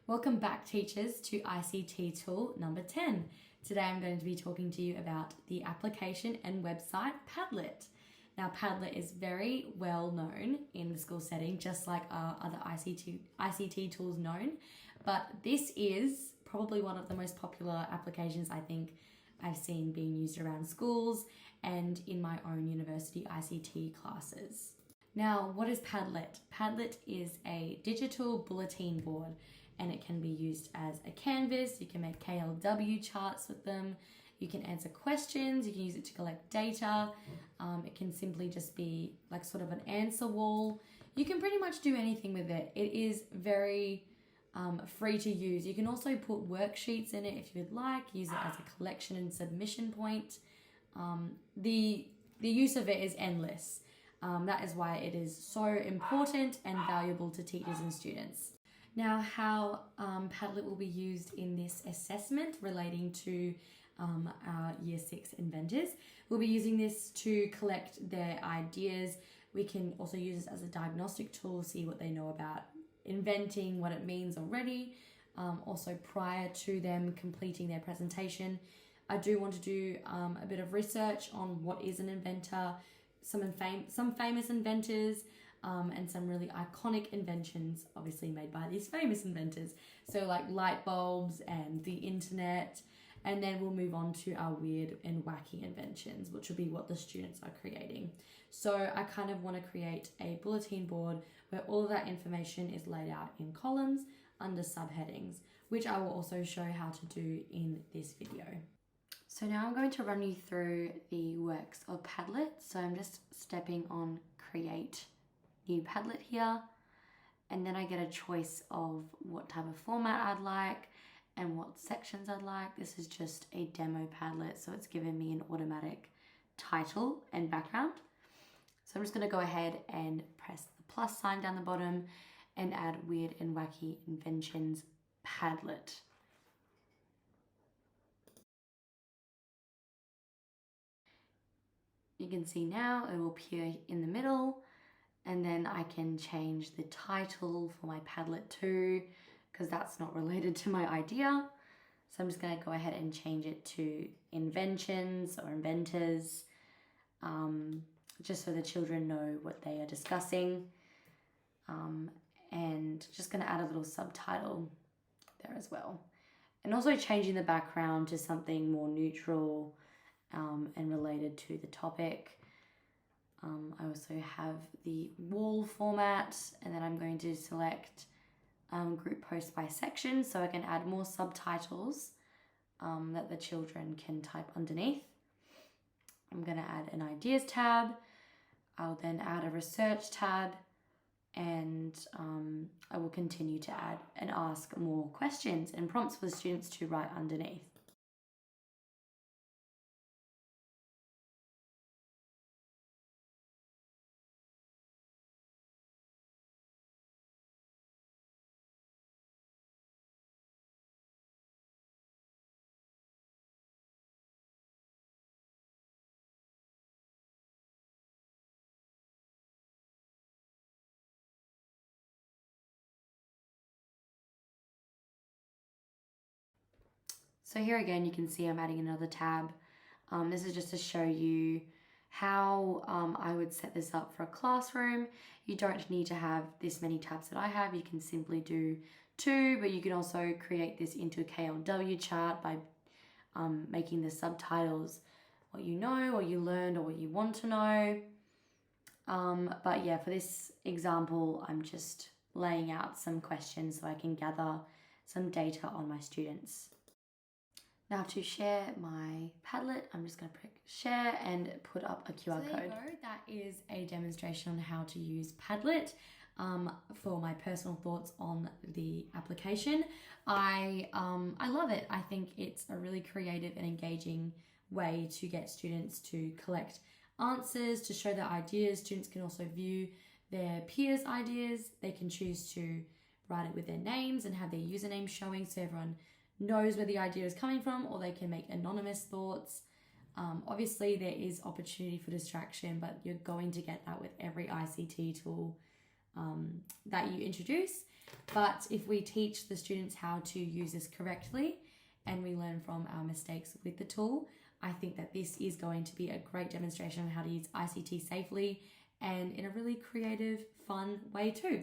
Welcome back, teachers, to ICT tool number 10. Today I'm going to be talking to you about the application and website Padlet. Now, Padlet is very well known in the school setting, just like other ICT tools known, but this is probably one of the most popular applications I think I've seen being used around schools and in my own university ICT classes. Now, what is Padlet? Padlet is a digital bulletin board, and it can be used as a canvas. You can make KLW charts with them. You can answer questions. You can use it to collect data. It can simply just be like sort of an answer wall. You can pretty much do anything with it. It is very free to use. You can also put worksheets in it if you would like. Use it as a collection and submission point. The use of it is endless. That is why it is so important and valuable to teachers and students. Now, how Padlet will be used in this assessment relating to our Year 6 inventors. We'll be using this to collect their ideas. We can also use this as a diagnostic tool, see what they know about inventing, what it means already, also prior to them completing their presentation. I do want to do a bit of research on what is an inventor, some famous inventors, and some really iconic inventions, obviously made by these famous inventors. So like light bulbs and the internet, and then we'll move on to our weird and wacky inventions, which will be what the students are creating. So I kind of want to create a bulletin board where all of that information is laid out in columns under subheadings, which I will also show how to do in this video. So now I'm going to run you through the works of Padlet. So I'm just stepping on Create New Padlet here, and then I get a choice of what type of format I'd like and what sections I'd like. This is just a demo Padlet, so it's given me an automatic title and background. So I'm just going to go ahead and press the plus sign down the bottom and add Weird and Wacky Inventions Padlet. You can see now it will appear in the middle, and then I can change the title for my Padlet too, because that's not related to my idea. So I'm just going to go ahead and change it to Inventions or Inventors, just so the children know what they are discussing. And just going to add a little subtitle there as well. And also changing the background to something more neutral and related to the topic. I also have the wall format, and then I'm going to select group post by section so I can add more subtitles that the children can type underneath. I'm going to add an ideas tab. I'll then add a research tab, and I will continue to add and ask more questions and prompts for the students to write underneath. So here again, you can see I'm adding another tab. This is just to show you how I would set this up for a classroom. You don't need to have this many tabs that I have. You can simply do 2, but you can also create this into a KLW chart by making the subtitles what you know, what you learned, or what you want to know. But yeah, for this example, I'm just laying out some questions so I can gather some data on my students. Now to share my Padlet, I'm just going to click share and put up a QR code. There you go. That is a demonstration on how to use Padlet for my personal thoughts on the application. I love it. I think it's a really creative and engaging way to get students to collect answers, to show their ideas. Students can also view their peers' ideas. They can choose to write it with their names and have their username showing so everyone knows where the idea is coming from, or they can make anonymous thoughts. Obviously there is opportunity for distraction, but you're going to get that with every ICT tool that you introduce. But if we teach the students how to use this correctly and we learn from our mistakes with the tool, I think that this is going to be a great demonstration on how to use ICT safely and in a really creative, fun way too.